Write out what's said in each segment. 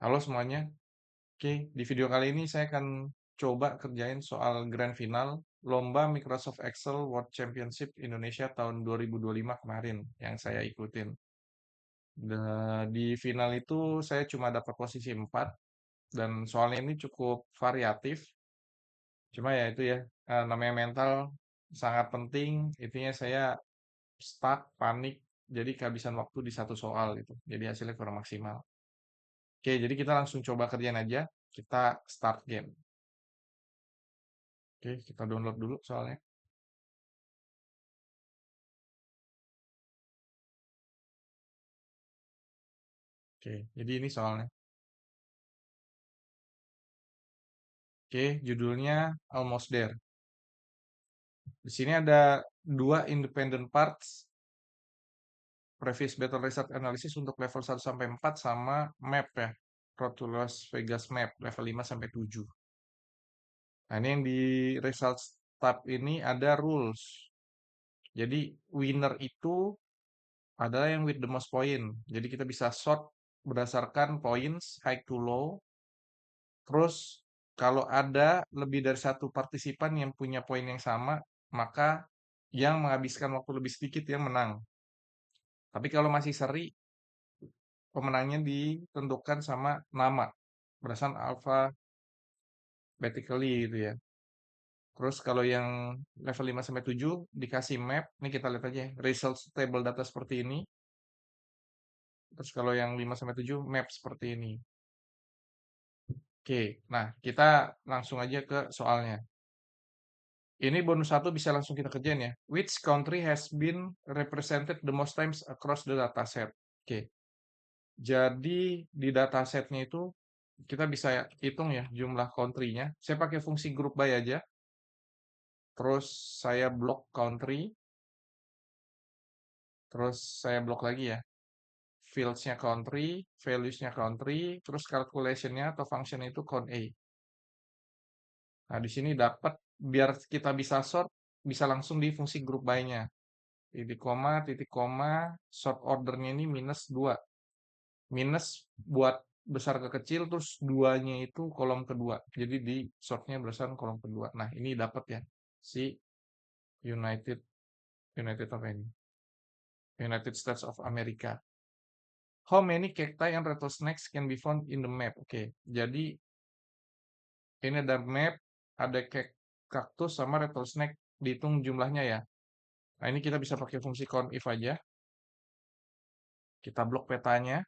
Halo semuanya. Oke, di video kali ini saya akan coba kerjain soal grand final Lomba Microsoft Excel World Championship Indonesia tahun 2025 kemarin yang saya ikutin. Di final itu saya cuma dapat posisi 4 dan soalnya ini cukup variatif. Cuma ya itu ya, namanya mental sangat penting. Intinya saya stuck, panik, jadi kehabisan waktu di satu soal itu. Jadi hasilnya kurang maksimal. Oke, jadi kita langsung coba kerjain aja. Kita start game. Oke, kita download dulu soalnya. Oke, jadi ini soalnya. Oke, judulnya Almost There. Di sini ada dua independent parts, previous battle result analysis untuk level 1 sampai 4 sama map ya. Road to Las Vegas map level 5 sampai 7. Nah, ini yang di results tab ini ada rules. Jadi winner itu adalah yang with the most point. Jadi kita bisa sort berdasarkan points high to low. Terus kalau ada lebih dari satu partisipan yang punya poin yang sama, maka yang menghabiskan waktu lebih sedikit yang menang. Tapi kalau masih seri, pemenangnya ditentukan sama nama, berdasarkan alphabetically gitu ya. Terus kalau yang level 5 sampai 7 dikasih map, ini kita lihat aja ya, results table data seperti ini. Terus kalau yang 5 sampai 7 map seperti ini. Oke, nah kita langsung aja ke soalnya. Ini bonus satu bisa langsung kita kerjain ya. Which country has been represented the most times across the dataset? Oke, jadi di datasetnya itu kita bisa hitung ya jumlah country-nya. Saya pakai fungsi group by aja. Terus saya blok country. Terus saya blok lagi ya. Fields-nya country, values-nya country, terus calculation-nya atau function itu count A. Nah, di sini dapat biar kita bisa sort bisa langsung di fungsi group by-nya. Titik koma, sort ordernya ini minus 2. Minus buat besar ke kecil, terus duanya itu kolom kedua. Jadi di sortnya berdasarkan kolom kedua. Nah, ini dapat ya, si United, United apa ini? United States of America. How many cacti and rattlesnakes can be found in the map? Oke, jadi ini ada map, ada kaktus sama rattlesnake, dihitung jumlahnya ya. Nah, ini kita bisa pakai fungsi count if aja. Kita blok petanya.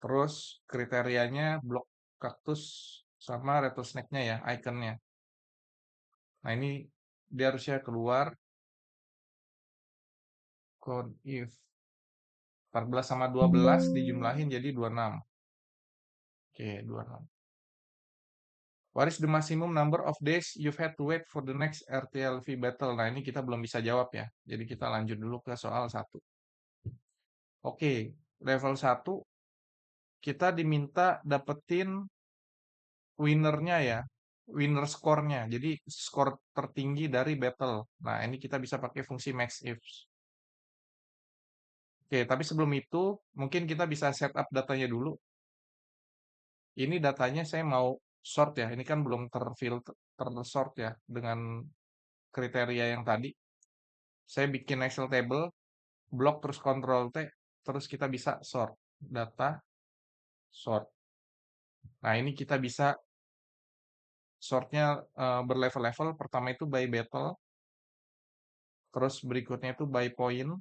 Terus kriterianya blok kaktus sama rattlesnake-nya ya, ikonnya. Nah, ini dia harusnya keluar code if 14 sama 12 dijumlahin jadi 26. Oke, 26. What is the maximum number of days you've had to wait for the next RTLV battle? Nah, ini kita belum bisa jawab ya. Jadi kita lanjut dulu ke soal 1. Oke, level 1 kita diminta dapetin winnernya ya, winner score-nya. Jadi skor tertinggi dari battle. Nah, ini kita bisa pakai fungsi max ifs. Oke, tapi sebelum itu mungkin kita bisa setup datanya dulu. Ini datanya saya mau sort ya. Ini kan belum terfilter, tersort ya dengan kriteria yang tadi. Saya bikin Excel table, blok terus Ctrl T, terus kita bisa sort data, sort. Nah, ini kita bisa sortnya berlevel-level. Pertama itu by battle, terus berikutnya itu by point,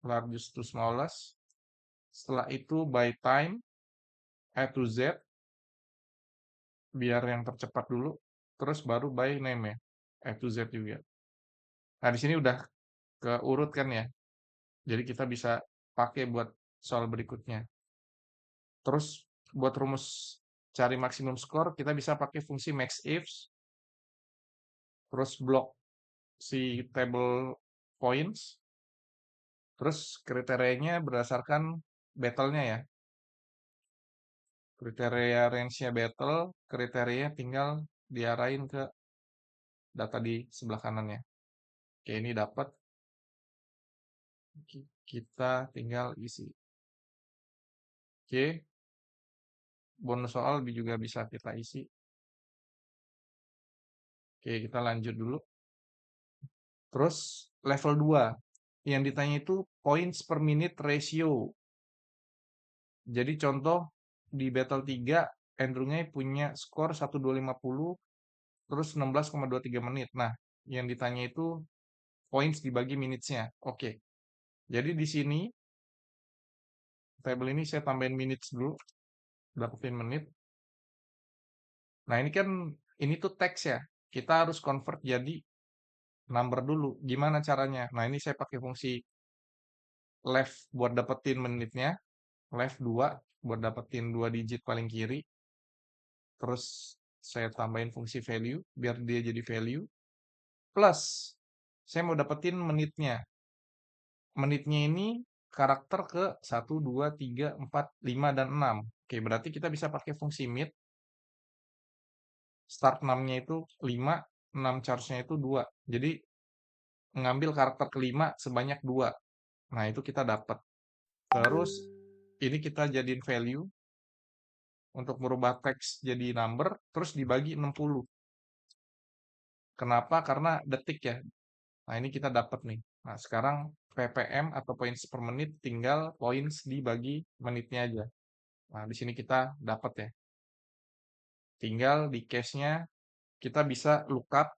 largest to smallest. Setelah itu by time, A to Z, biar yang tercepat dulu. Terus baru by name ya, A to Z juga. Nah, di sini udah keurut kan ya. Jadi kita bisa pakai buat soal berikutnya. Terus buat rumus cari maksimum skor, kita bisa pakai fungsi max ifs, terus blok si table points, terus kriterianya berdasarkan battle-nya ya. Kriteria range-nya battle, kriteria tinggal diarahin ke data di sebelah kanannya. Oke, ini dapat. Kita tinggal isi. Oke, bonus soal juga bisa kita isi. Oke, kita lanjut dulu. Terus level 2, yang ditanya itu points per minute ratio. Jadi contoh di battle 3, Andrew Ngay punya skor 1250, terus 16,23 menit. Nah, yang ditanya itu points dibagi minutes-nya. Oke, jadi di sini table ini saya tambahin minutes dulu, dapetin menit. Nah, ini kan ini tuh teks ya. Kita harus convert jadi number dulu. Gimana caranya? Nah, ini saya pakai fungsi left buat dapetin menitnya, left 2 buat dapetin 2 digit paling kiri. Terus saya tambahin fungsi value biar dia jadi value. Plus, saya mau dapetin menitnya. Menitnya ini karakter ke 1, 2, 3, 4, 5, dan 6. Oke, berarti kita bisa pakai fungsi mid. Start 6-nya itu 5, 6 charge-nya itu 2. Jadi, ngambil karakter kelima sebanyak 2. Nah, itu kita dapat. Terus, ini kita jadiin value untuk merubah teks jadi number, terus dibagi 60. Kenapa? Karena detik ya. Nah, ini kita dapat nih. Nah, sekarang ppm atau points per menit tinggal points dibagi menitnya aja. Nah, di sini kita dapat ya. Tinggal di case-nya kita bisa lookup,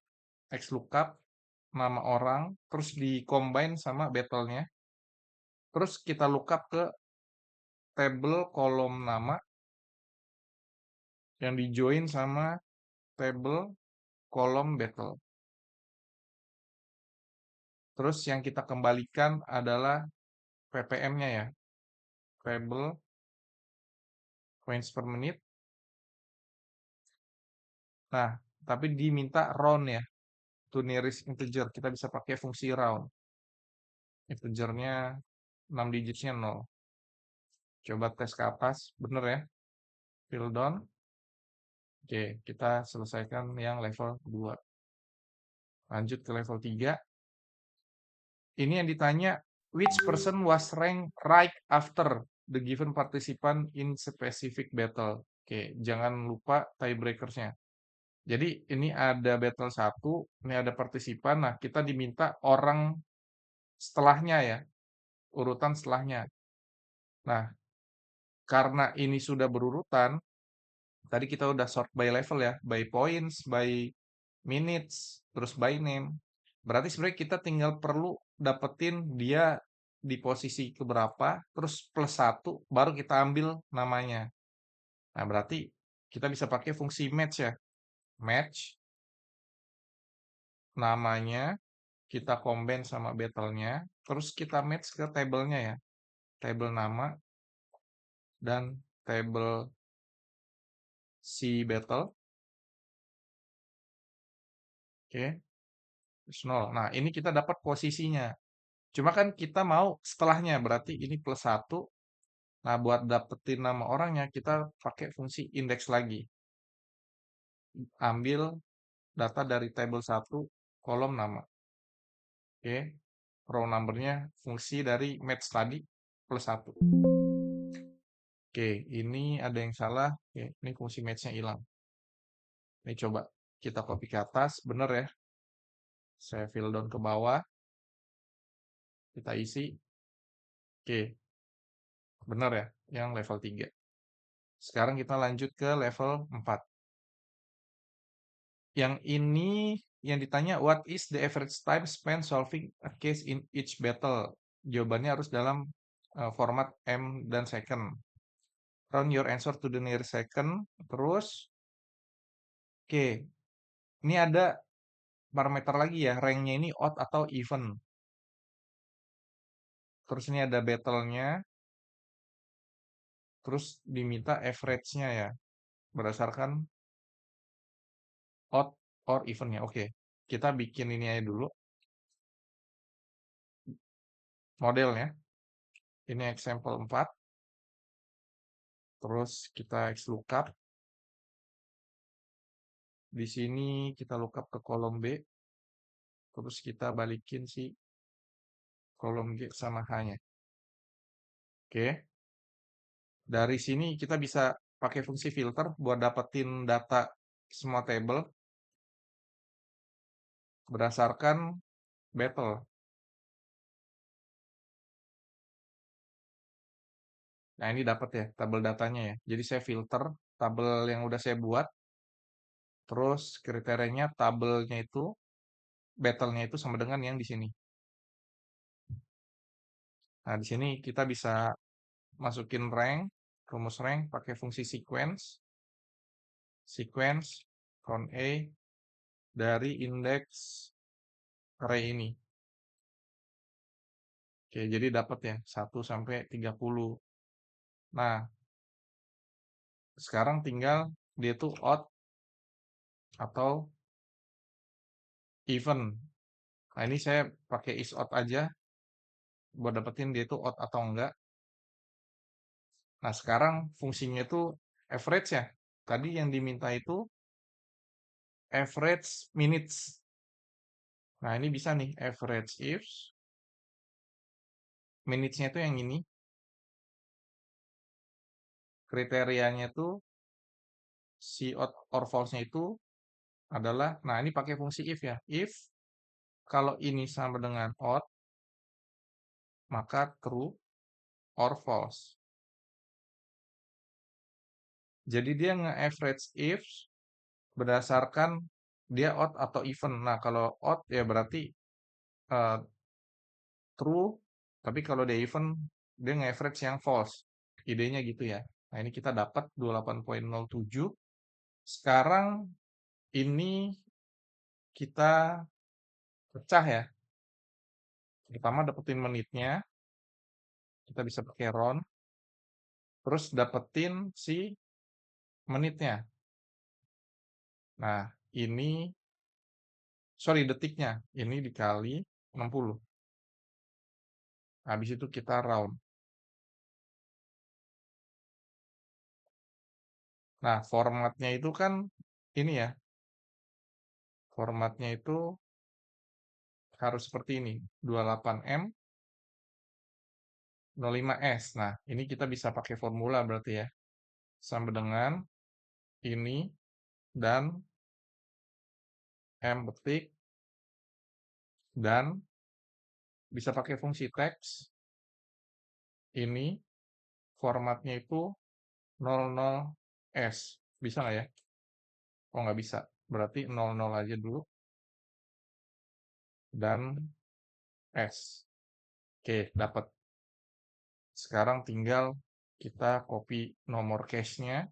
XLOOKUP, nama orang, terus di-combine sama battle-nya. Terus kita lookup ke table kolom nama yang di-join sama table kolom battle. Terus yang kita kembalikan adalah ppm-nya ya. Table points per menit. Nah, tapi diminta round ya. To nearest integer. Kita bisa pakai fungsi round. Integernya 6 digitnya 0. Coba tes ke atas. Bener ya. Fill down. Oke, kita selesaikan yang level 2. Lanjut ke level 3. Ini yang ditanya, which person was ranked right after the given participant in specific battle. Oke, jangan lupa tiebreakersnya. Jadi ini ada battle 1, ini ada partisipan. Nah, kita diminta orang setelahnya ya, urutan setelahnya. Nah, karena ini sudah berurutan, tadi kita udah sort by level ya, by points, by minutes, terus by name. Berarti sebenarnya kita tinggal perlu dapetin dia di posisi keberapa, terus plus 1, baru kita ambil namanya. Nah, berarti kita bisa pakai fungsi match ya. Match, namanya, kita combine sama battle-nya, terus kita match ke table-nya ya. Table nama, dan table si battle. Oke, plus 0. Nah, ini kita dapat posisinya. Cuma kan kita mau setelahnya, berarti ini plus 1. Nah, buat dapetin nama orangnya, kita pakai fungsi index lagi. Ambil data dari table 1, kolom nama. Oke, row number-nya fungsi dari match tadi, plus 1. Oke, ini ada yang salah. Oke, ini fungsi match-nya hilang. Ini coba kita copy ke atas, bener ya. Saya fill down ke bawah. Kita isi. Oke, bener ya, yang level 3. Sekarang kita lanjut ke level 4. Yang ini yang ditanya, what is the average time spent solving a case in each battle? Jawabannya harus dalam format M dan second. Round your answer to the nearest second. Terus, oke, ini ada parameter lagi ya, ranknya ini odd atau even. Terus ini ada battle-nya. Terus diminta average-nya ya, berdasarkan odd or even-nya. Oke, kita bikin ini aja dulu. Modelnya. Ini example 4. Terus kita XLOOKUP. Di sini kita lookup ke kolom B. Terus kita balikin si kolom G sama H-nya. Oke. Dari sini kita bisa pakai fungsi filter buat dapetin data semua table berdasarkan battle. Nah, ini dapat ya tabel datanya ya. Jadi saya filter tabel yang udah saya buat, terus kriterianya tabelnya itu, battle-nya itu sama dengan yang di sini. Nah, di sini kita bisa masukin rank, rumus rank pakai fungsi sequence count A dari indeks array ini. Oke, jadi dapat ya 1 sampai 30. Nah, sekarang tinggal dia tuh odd atau even. Nah, ini saya pakai is odd aja buat dapetin dia itu odd atau enggak. Nah, sekarang fungsinya itu average ya. Tadi yang diminta itu average minutes. Nah, ini bisa nih average ifs. Minutes-nya itu yang ini. Kriterianya itu si odd or false-nya itu adalah, nah ini pakai fungsi if ya. If kalau ini sama dengan odd, maka true or false. Jadi dia nge-average ifs berdasarkan dia odd atau even. Nah, kalau odd ya berarti eh, true, tapi kalau dia even, dia nge-average yang false. Idenya gitu ya. Nah, ini kita dapat 28.07. Sekarang ini kita pecah ya. Pertama dapetin menitnya, kita bisa pakai round, terus dapetin si menitnya. Nah, ini, sorry detiknya, ini dikali 60. Habis itu kita round. Nah, formatnya itu kan ini ya, formatnya itu harus seperti ini, 28M 05S. Nah, ini kita bisa pakai formula berarti ya. Sama dengan ini dan M betik dan bisa pakai fungsi text. Ini formatnya itu 00S. Bisa nggak ya? Oh, nggak bisa. Berarti 00 aja dulu dan S. Oke, dapat. Sekarang tinggal kita copy nomor cache-nya.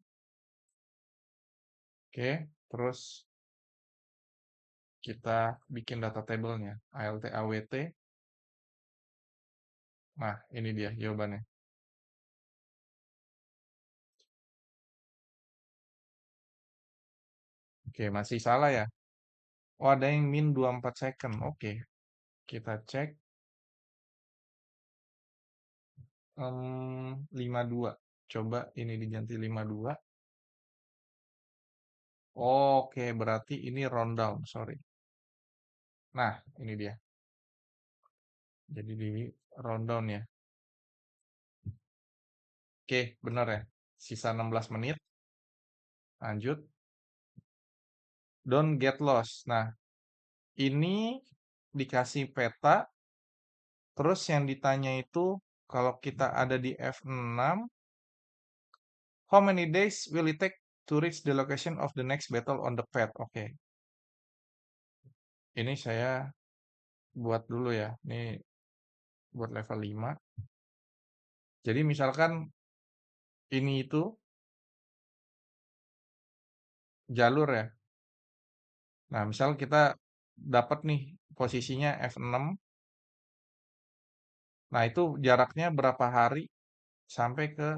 Oke, terus kita bikin data table-nya. ALT AWT. Nah, ini dia jawabannya. Oke, masih salah ya. Oh, ada yang min 24 second. Oke, kita cek. 52. Coba ini diganti 52. Oke, berarti ini rundown, sorry. Nah, ini dia. Jadi di rundown ya. Oke, benar ya. Sisa 16 menit. Lanjut. Don't get lost. Nah, ini dikasih peta. Terus yang ditanya itu, kalau kita ada di F6, how many days will it take to reach the location of the next battle on the path? Oke. Ini saya buat dulu ya. Ini buat level 5. Jadi misalkan ini itu jalur ya. Nah, misal kita dapat nih posisinya F6. Nah, itu jaraknya berapa hari sampai ke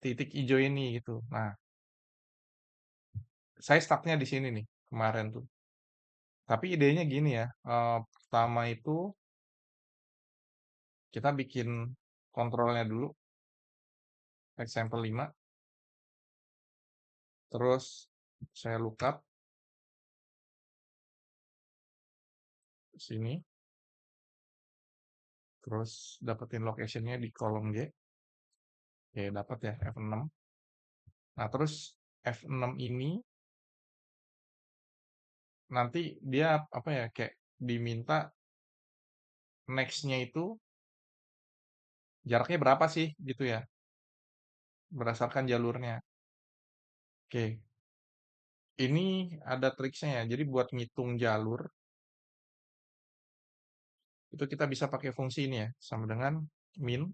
titik hijau ini gitu. Nah, saya stucknya di sini nih kemarin tuh. Tapi idenya gini ya. Pertama itu kita bikin kontrolnya dulu. Example 5. Terus saya lookup sini. terus dapetin locationnya di kolom G. Oke, dapat ya F6. Nah, terus F6 ini nanti dia apa ya, kayak diminta next-nya itu jaraknya berapa sih gitu ya, berdasarkan jalurnya. Oke, ini ada triksnya ya. Jadi buat ngitung jalur, itu kita bisa pakai fungsi ini ya, sama dengan min,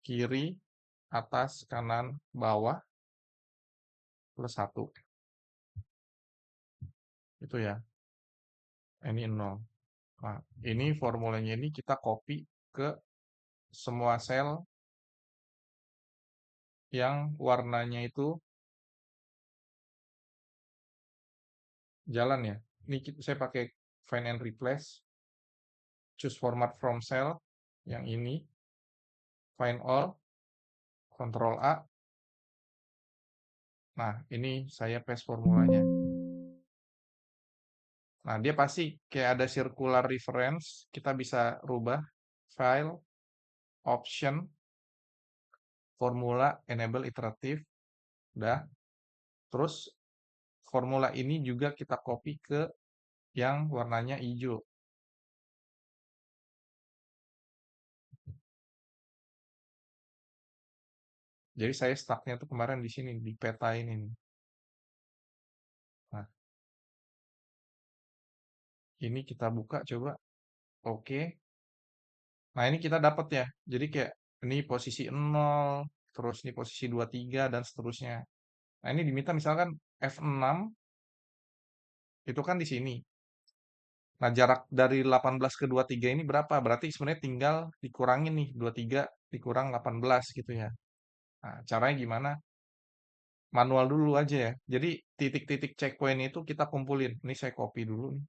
kiri, atas, kanan, bawah, plus 1. Itu ya, ini 0. Nah, ini formulanya ini kita copy ke semua sel yang warnanya itu jalan ya. Ini saya pakai find and replace, choose format from cell, yang ini, find all, Ctrl A. Nah, ini saya paste formulanya. Nah, dia pasti kayak ada circular reference, kita bisa rubah file, option, formula, enable iteratif, udah. Terus formula ini juga kita copy ke yang warnanya hijau. Jadi saya stucknya tuh kemarin di sini, di peta ini. Nah, ini kita buka coba. Oke. Nah, ini kita dapat ya. Jadi kayak ini posisi 0, terus ini posisi 23 dan seterusnya. Nah, ini diminta misalkan F6 itu kan di sini. Nah, jarak dari 18 ke 23 ini berapa? Berarti sebenarnya tinggal dikurangin nih, 23 dikurang 18 gitu ya. Nah, caranya gimana? Manual dulu aja ya. Jadi titik-titik checkpoint itu kita kumpulin. Ini saya copy dulu nih.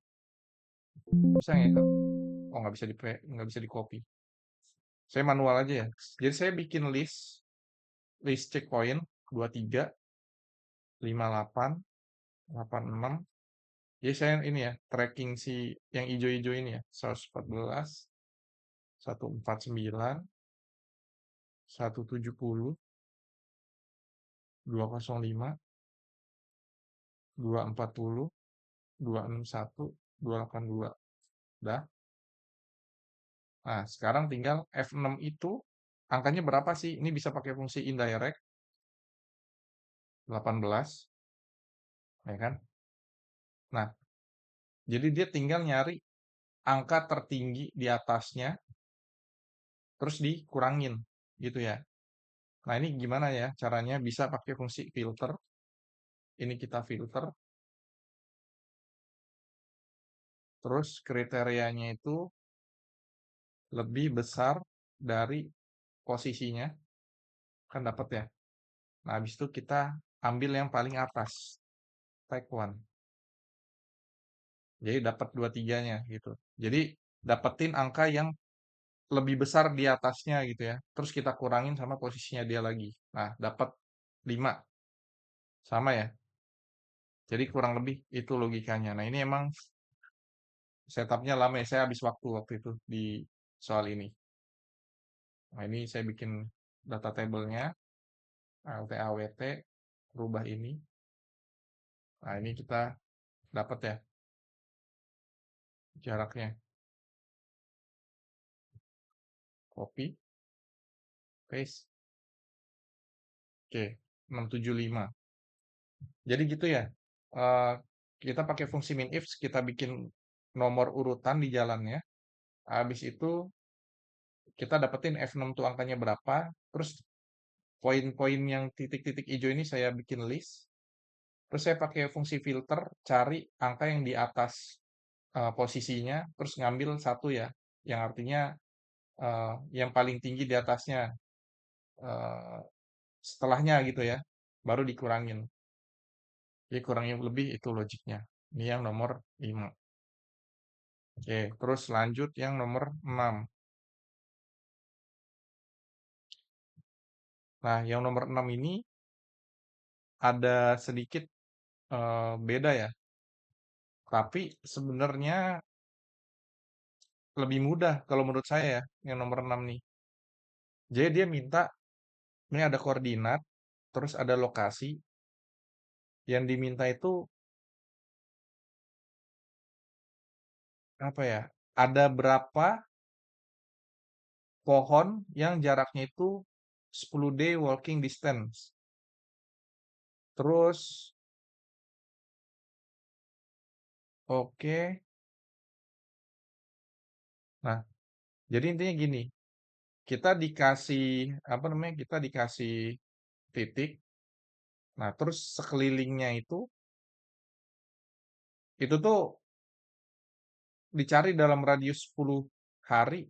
Bisa nggak ya? Oh, nggak bisa di copy. Saya manual aja ya. Jadi saya bikin list checkpoint 23, 58, 86. Jadi saya ini ya, tracking si yang hijau-hijau ini ya. 114, 149, 170, 205, 240, 261, 282. Udah. Nah, sekarang tinggal F6 itu angkanya berapa sih? Ini bisa pakai fungsi indirect 18, ya kan? Nah, jadi dia tinggal nyari angka tertinggi di atasnya terus dikurangin gitu ya. Nah, ini gimana ya caranya bisa pakai fungsi filter. Ini kita filter, terus kriterianya itu lebih besar dari posisinya, kan dapat ya. Nah, habis itu kita ambil yang paling atas, tag one. Jadi dapat 23-nya gitu. Jadi dapetin angka yang lebih besar di atasnya gitu ya. Terus kita kurangin sama posisinya dia lagi. Nah, dapat 5. Sama ya. Jadi kurang lebih itu logikanya. Nah, ini emang setupnya lama ya. Saya habis waktu itu di soal ini. Nah, ini saya bikin data table-nya, alt awt, rubah ini. Nah, ini kita dapat ya jaraknya. Copy, paste. Oke, 675. Jadi gitu ya. Eh, kita pakai fungsi min if, kita bikin nomor urutan di jalannya. Habis itu kita dapetin F6 tuh angkanya berapa. Terus poin-poin yang titik-titik hijau ini saya bikin list. Terus saya pakai fungsi filter, cari angka yang di atas posisinya, terus ngambil satu ya, yang artinya yang paling tinggi di atasnya, eh, setelahnya gitu ya, baru dikurangin. Jadi kurangnya lebih itu logiknya. Ini yang nomor 5. Oke, terus lanjut yang nomor 6. Nah, yang nomor 6 ini ada sedikit beda ya. Tapi sebenarnya lebih mudah kalau menurut saya ya, yang nomor 6 nih. Jadi dia minta, ini ada koordinat, terus ada lokasi, yang diminta itu apa ya? Ada berapa pohon yang jaraknya itu 10 day walking distance. Terus, oke. Nah, jadi intinya gini, kita dikasih apa namanya? Kita dikasih titik. Nah, terus sekelilingnya itu tuh dicari dalam radius 10 hari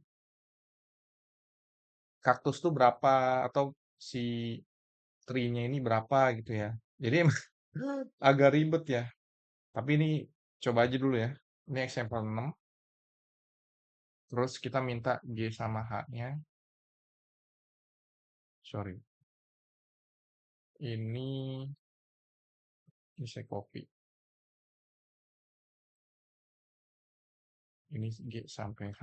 kaktus tuh berapa atau si tree-nya ini berapa gitu ya. Jadi emang agak ribet ya. Tapi ini coba aja dulu ya. Ini example 6. Terus kita minta G sama H-nya. Sorry. Ini saya copy. Ini G sampai H.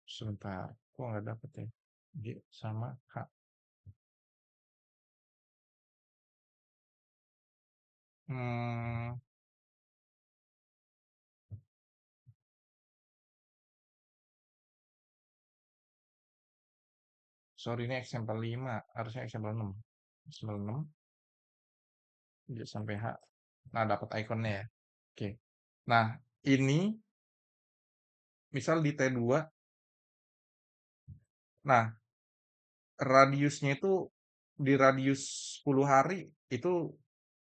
Sebentar. Kok nggak dapet ya? G sama H. Hmm, sorry ini example 5. Harusnya example 6. Example 6. G sampai H. Nah, dapat ikonnya ya. Oke. Nah, ini misal di T2. Nah, radiusnya itu di radius 10 hari itu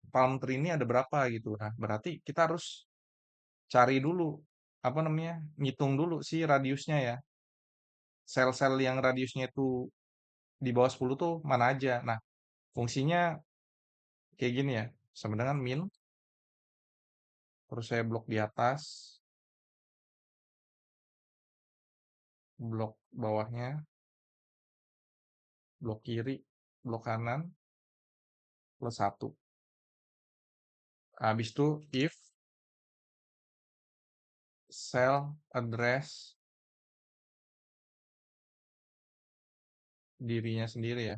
palm tree ini ada berapa gitu. Nah, berarti kita harus cari dulu apa namanya? Ngitung dulu sih radiusnya ya. Sel-sel yang radiusnya itu di bawah 10 tuh mana aja. Nah, fungsinya kayak gini ya. Sama dengan min, terus saya blok di atas, blok bawahnya, blok kiri, blok kanan, plus 1. Habis itu if cell address dirinya sendiri ya,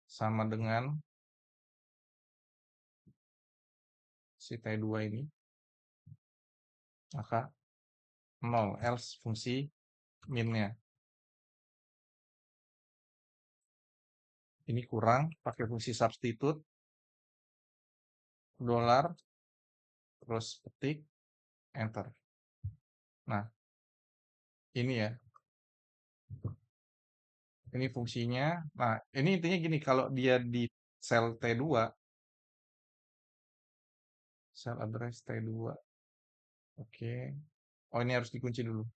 sama dengan si T2 ini, maka 0, else fungsi minnya. Ini kurang, pakai fungsi substitute, dolar, terus ketik, enter. Nah, ini ya, ini fungsinya. Nah, ini intinya gini, kalau dia di sel T2, sel address T2, oke. Oh, ini harus dikunci dulu.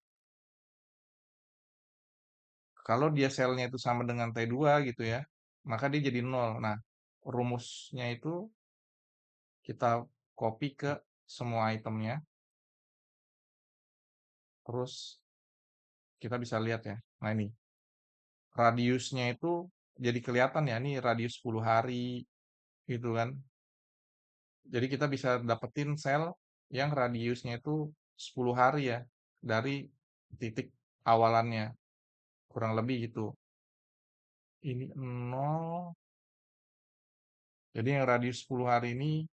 Kalau dia selnya itu sama dengan T2 gitu ya, maka dia jadi 0. Nah, rumusnya itu kita copy ke semua itemnya, terus kita bisa lihat ya. Nah, ini radiusnya itu jadi kelihatan ya, ini radius 10 hari gitu kan. Jadi kita bisa dapetin sel yang radiusnya itu 10 hari ya dari titik awalannya. Kurang lebih gitu. Ini 0. Jadi yang radius 10 hari ini,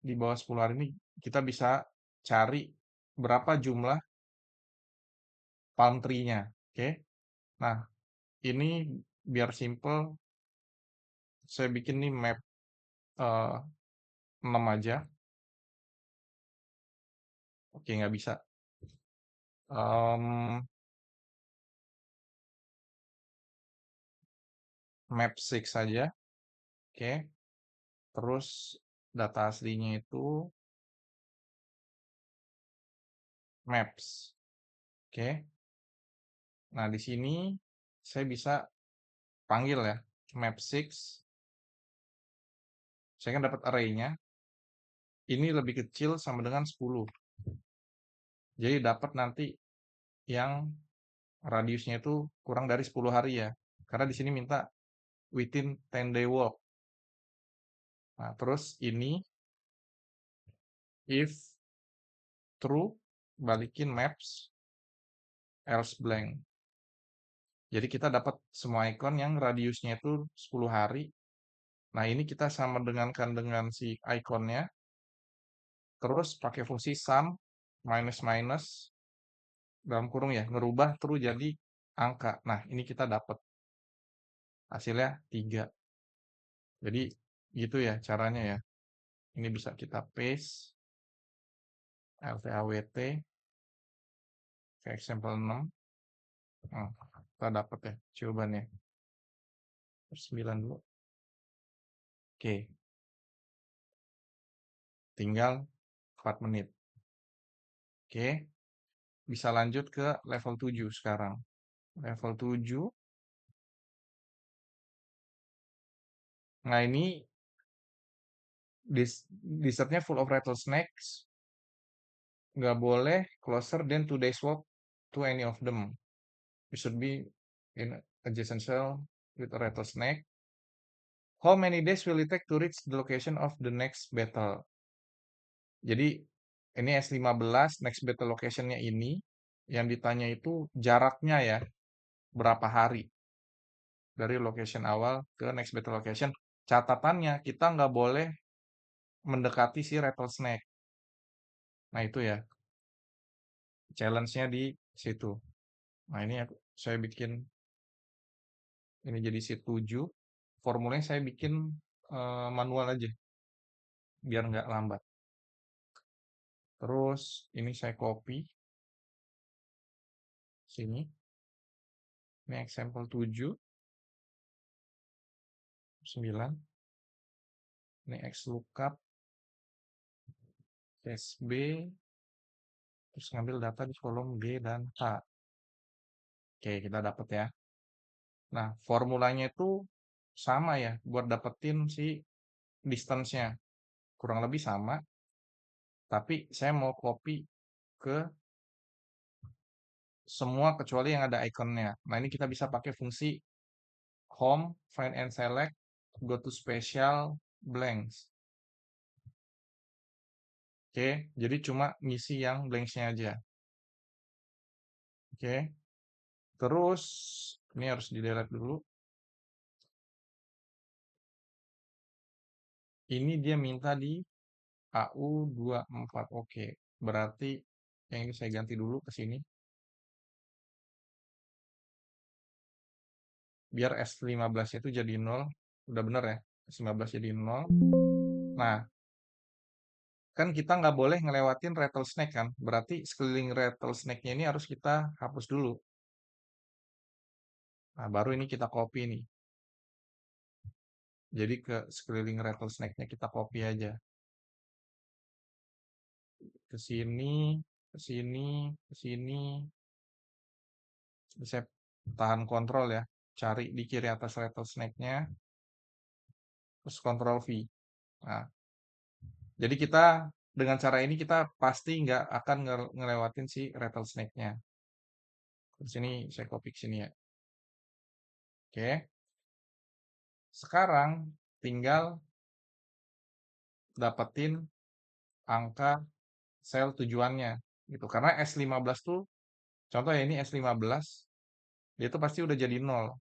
di bawah 10 hari ini kita bisa cari berapa jumlah palm tree-nya. Oke. Nah, ini biar simple saya bikin nih map eh, 6 aja. Oke, nggak bisa. Em, map 6 saja. Oke. Terus data aslinya itu maps. Oke. Nah, di sini saya bisa panggil ya map 6. Saya kan dapat array-nya. Ini lebih kecil sama dengan 10. Jadi dapat nanti yang radiusnya itu kurang dari 10 hari ya. Karena di sini minta within 10 day walk. Nah, terus ini If true, balikin maps, else blank. Jadi kita dapat semua icon yang radiusnya itu 10 hari. Nah, ini kita sama dengankan dengan si iconnya. Terus pakai fungsi sum, minus minus, dalam kurung ya, ngerubah terus jadi angka. Nah, ini kita dapat hasilnya 3. Jadi gitu ya caranya ya. Ini bisa kita paste LTAWT ke example 6. Nah, kita dapat ya jawabannya. 9 dulu. Oke, tinggal 4 menit. Oke, bisa lanjut ke level 7 sekarang. Level 7. Nah, ini desertnya full of rattlesnakes. Nggak boleh closer than 2 days walk to any of them. You should be in adjacent cell with a rattlesnake. How many days will it take to reach the location of the next battle? Jadi ini S15 next battle locationnya ini. Yang ditanya itu jaraknya ya, berapa hari dari location awal ke next battle location. Catatannya kita nggak boleh mendekati si rattlesnake. Nah itu ya, challenge-nya di situ. Nah ini saya bikin ini jadi sheet 7. Formulanya saya bikin manual aja, biar nggak lambat. Terus ini saya copy sini. Ini example 7, 9. Ini X lookup, case B, terus ngambil data di kolom G dan H. Oke, kita dapat ya. Nah, formulanya itu sama ya, buat dapetin si distance-nya. Kurang lebih sama, tapi saya mau copy ke semua kecuali yang ada ikonnya. Nah, ini kita bisa pakai fungsi home, find and select, go to special, blanks. Oke, jadi cuma ngisi yang blanks-nya aja. Oke, terus ini harus di delete dulu. Ini dia minta di AU24. Oke, berarti yang ini saya ganti dulu ke sini. Biar S15 itu jadi 0. Udah bener ya, S15 jadi 0. Nah, kan kita nggak boleh ngelewatin rattlesnake kan. Berarti sekeliling rattlesnake-nya ini harus kita hapus dulu. Nah, baru ini kita copy nih. Jadi ke sekeliling rattlesnake-nya kita copy aja. Ke sini, ke sini, ke sini. Saya tahan kontrol ya. Cari di kiri atas rattlesnake-nya. Terus kontrol V. Nah, jadi kita dengan cara ini kita pasti nggak akan ngelewatin si rattlesnake-nya. Di sini saya copy ke sini ya. Oke. Sekarang tinggal dapetin angka sel tujuannya gitu. Karena S15 tuh contoh ya ini S15 dia tuh pasti udah jadi 0.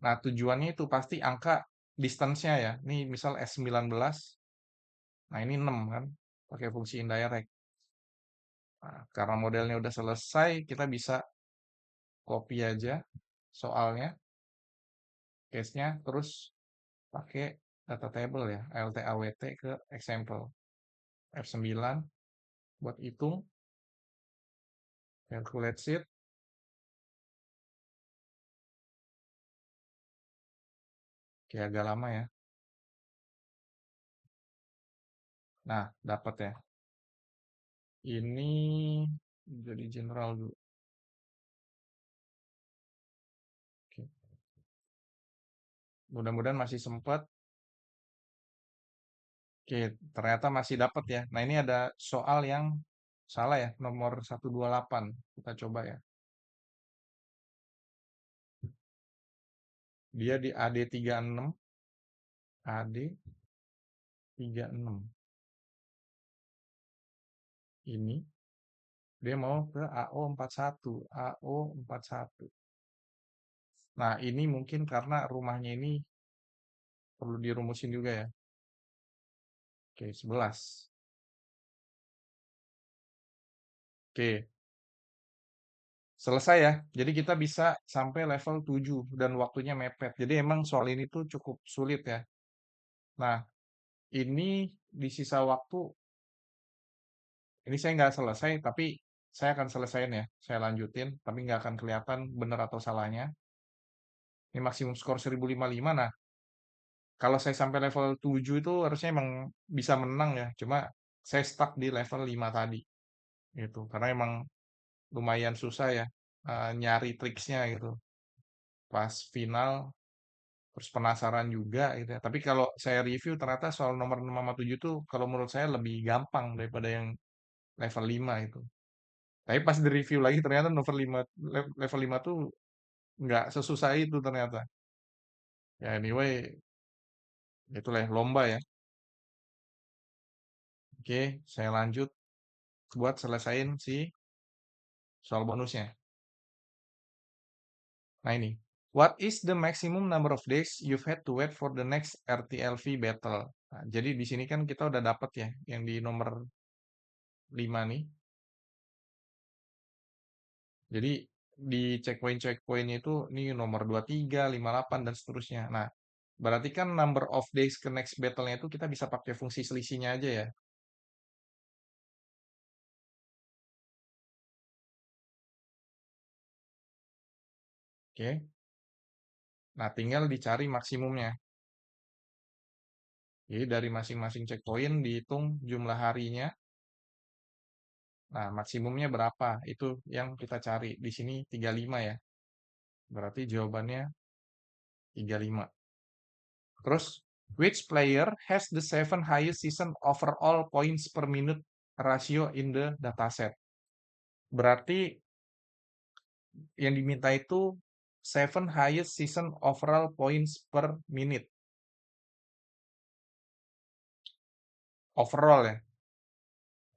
Nah, tujuannya itu pasti angka distance-nya ya. Ini misal S19. Nah, ini 6 kan. Pakai fungsi indirect. Nah, karena modelnya udah selesai, kita bisa copy aja soalnya, case-nya, terus pakai data table ya, LTAWT ke example. F9 buat hitung, calculate sheet. Oke, agak lama ya. Nah, dapat ya. Ini jadi general dulu. Oke. Mudah-mudahan masih sempat. Oke, ternyata masih dapat ya. Nah, ini ada soal yang salah ya, nomor 128. Kita coba ya. Dia di AD36. AD36. ini, dia mau ke AO41, AO41. Nah, ini mungkin karena rumahnya ini perlu dirumusin juga ya. Oke, 11. Oke, selesai ya. Jadi kita bisa sampai level 7 dan waktunya mepet. Jadi emang soal ini tuh cukup sulit ya. Nah, ini di sisa waktu, ini saya nggak selesai, tapi saya akan selesaiin ya. Saya lanjutin, tapi nggak akan kelihatan benar atau salahnya. Ini maksimum skor 1055. Nah, kalau saya sampai level 7 itu harusnya emang bisa menang ya. Cuma saya stuck di level 5 tadi. Gitu. Karena emang lumayan susah ya nyari triksnya gitu. Pas final, terus penasaran juga gitu ya. Tapi kalau saya review ternyata soal nomor 6 sama 7 tuh kalau menurut saya lebih gampang daripada yang level 5 itu. Tapi pas di-review lagi ternyata level 5 tuh nggak sesusah itu ternyata. Ya anyway, itulah ya, lomba ya. Oke, saya lanjut buat selesain si soal bonusnya. Nah ini. What is the maximum number of days you've had to wait for the next RTLV battle? Nah, jadi di sini kan kita udah dapat ya yang di nomor 5 nih. Jadi di checkpoint-checkpointnya itu ini nomor 23, 58 dan seterusnya. Nah, berarti kan number of days ke next battle-nya itu kita bisa pakai fungsi selisihnya aja ya. Oke. Nah, tinggal dicari maksimumnya. Jadi dari masing-masing checkpoint dihitung jumlah harinya. Nah, maksimumnya berapa? Itu yang kita cari. Di sini 35 ya. Berarti jawabannya 35. Terus, which player has the seven highest season overall points per minute ratio in the dataset? Berarti yang diminta itu seven highest season overall points per minute. Overall ya.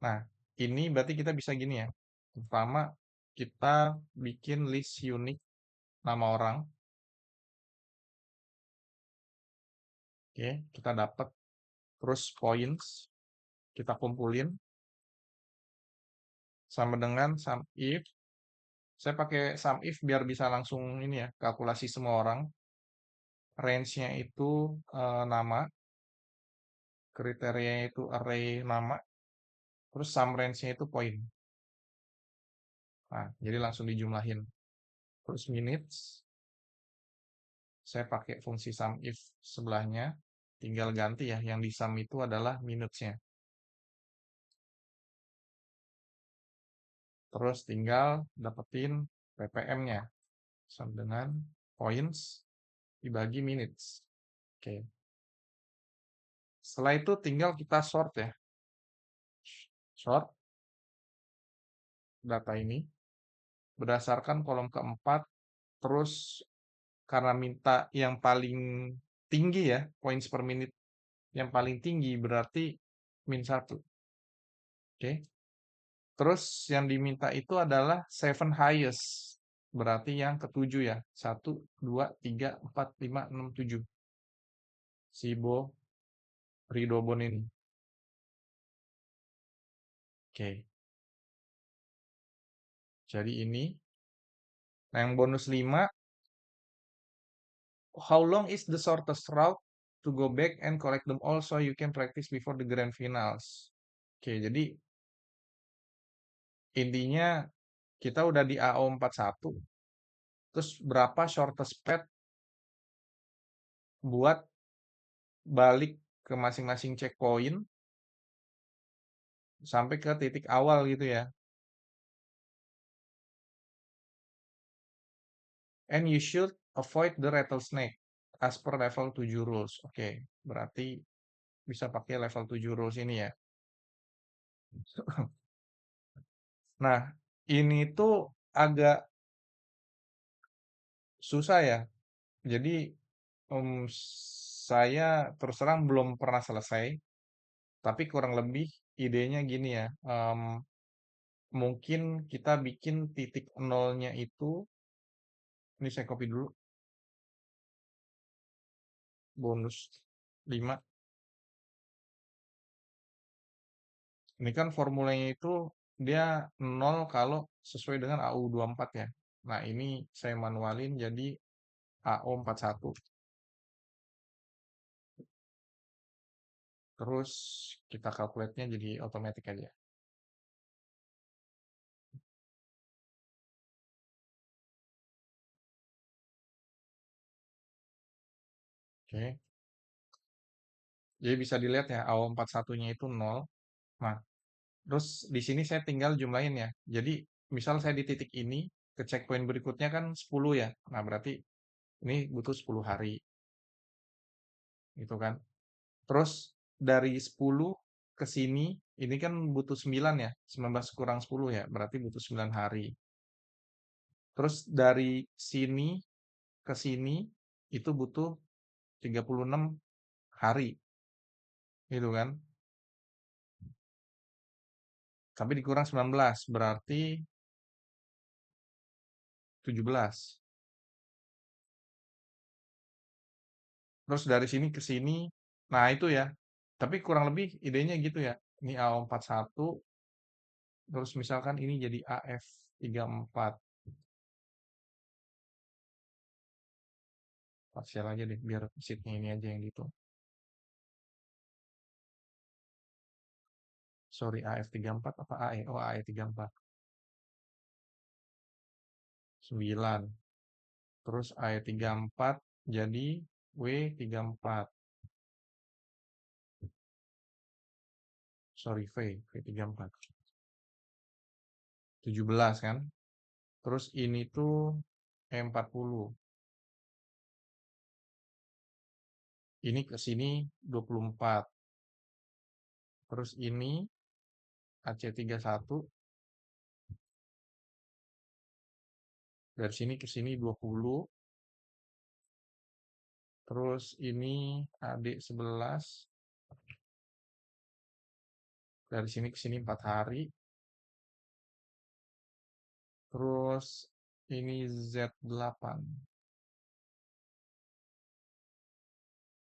Nah, ini berarti kita bisa gini ya. Pertama, kita bikin list unik nama orang. Oke, kita dapat terus points, kita kumpulin sama dengan sum if. Saya pakai sum if biar bisa langsung ini ya, kalkulasi semua orang. Range-nya itu nama, kriterianya itu array nama, terus sum range-nya itu poin. Nah, jadi langsung dijumlahin. Terus minutes, saya pakai fungsi sum if sebelahnya, tinggal ganti ya, yang di sum itu adalah minutes-nya. Terus tinggal dapetin ppm-nya, sama dengan points dibagi minutes. Oke. Setelah itu tinggal kita sort ya. Sort data ini berdasarkan kolom keempat, terus karena minta yang paling tinggi ya, points per minute yang paling tinggi berarti min 1. Oke. Terus yang diminta itu adalah seven highest. Berarti yang ketujuh ya. 1, 2, 3, 4, 5, 6, 7. Si Bo Ridobon ini. Oke. Jadi ini. Nah yang bonus 5. How long is the shortest route to go back and collect them all so you can practice before the grand finals? Oke, jadi intinya kita udah di AO41. Terus berapa shortest path buat balik ke masing-masing checkpoint sampai ke titik awal gitu ya. And you should avoid the rattlesnake as per level 7 rules. Oke, berarti bisa pakai level 7 rules ini ya. Nah, ini tuh agak susah ya. Jadi saya terus terang belum pernah selesai, tapi kurang lebih idenya gini ya. mungkin kita bikin titik nolnya itu, ini saya copy dulu, bonus 5. Ini kan formulanya itu dia 0 kalau sesuai dengan AU24 ya. Nah, ini saya manualin jadi AO41. Terus kita calculate-nya jadi otomatis aja. Oke. Jadi bisa dilihat ya AO41-nya itu 0. Nah, terus di sini saya tinggal jumlahin ya. Jadi misal saya di titik ini, ke checkpoint berikutnya kan 10 ya. Nah, berarti ini butuh 10 hari. Gitu kan. Terus dari 10 ke sini, ini kan butuh 9 ya. 19 kurang 10 ya. Berarti butuh 9 hari. Terus dari sini ke sini, itu butuh 36 hari. Gitu kan. Tapi dikurang 19, berarti 17. Terus dari sini ke sini, nah itu ya. Tapi kurang lebih idenya gitu ya. Ini AO41, terus misalkan ini jadi AF34. Parsial aja deh, biar sheetnya ini aja yang gitu. Sorry, AF34 apa AE? Oh, AE34. 9. Terus AE34 jadi W34. Sorry, V34. 17 kan? Terus ini tuh E40. Ini ke sini 24. Terus ini AC31. Dari sini ke sini 20. Terus ini AD11. Dari sini ke sini 4 hari. Terus ini Z8.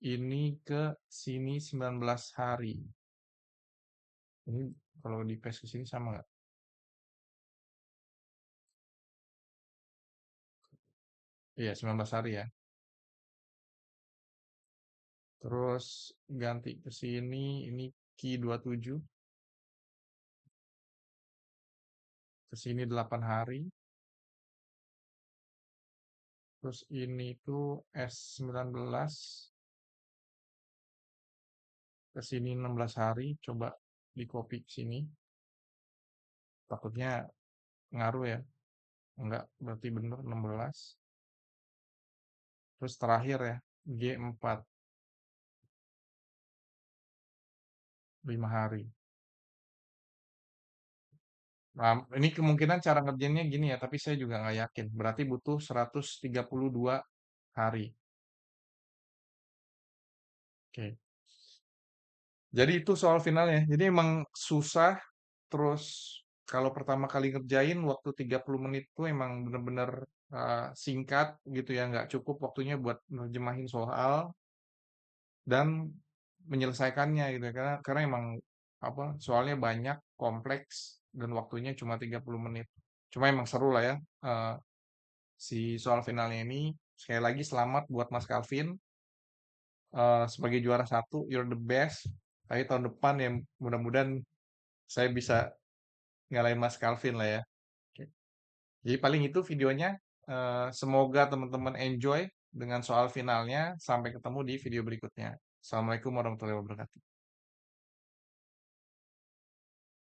Ini ke sini 19 hari. Ini kalau di paste ke sini sama nggak? Iya, 19 hari ya. Terus ganti ke sini, ini Q27. Ke sini 8 hari. Terus ini tuh S19. Ke sini 16 hari. Coba di copy ke sini. Takutnya ngaruh ya. Enggak, berarti bener 16. Terus terakhir ya, G4, 5 hari. Nah, ini kemungkinan cara ngerjainnya gini ya, tapi saya juga nggak yakin. Berarti butuh 132 hari. Oke. Jadi itu soal finalnya. Jadi emang susah, terus kalau pertama kali ngerjain waktu 30 menit tuh emang bener-bener singkat gitu ya, nggak cukup waktunya buat nerjemahin soal dan menyelesaikannya gitu ya. Karena emang apa soalnya banyak, kompleks dan waktunya cuma 30 menit. Cuma emang seru lah ya si soal finalnya ini. Sekali lagi selamat buat Mas Calvin sebagai juara satu, you're the best. Tapi tahun depan ya mudah-mudahan saya bisa ngalahin Mas Calvin lah ya. Oke. Jadi paling itu videonya. Semoga teman-teman enjoy dengan soal finalnya. Sampai ketemu di video berikutnya. Assalamualaikum warahmatullahi wabarakatuh.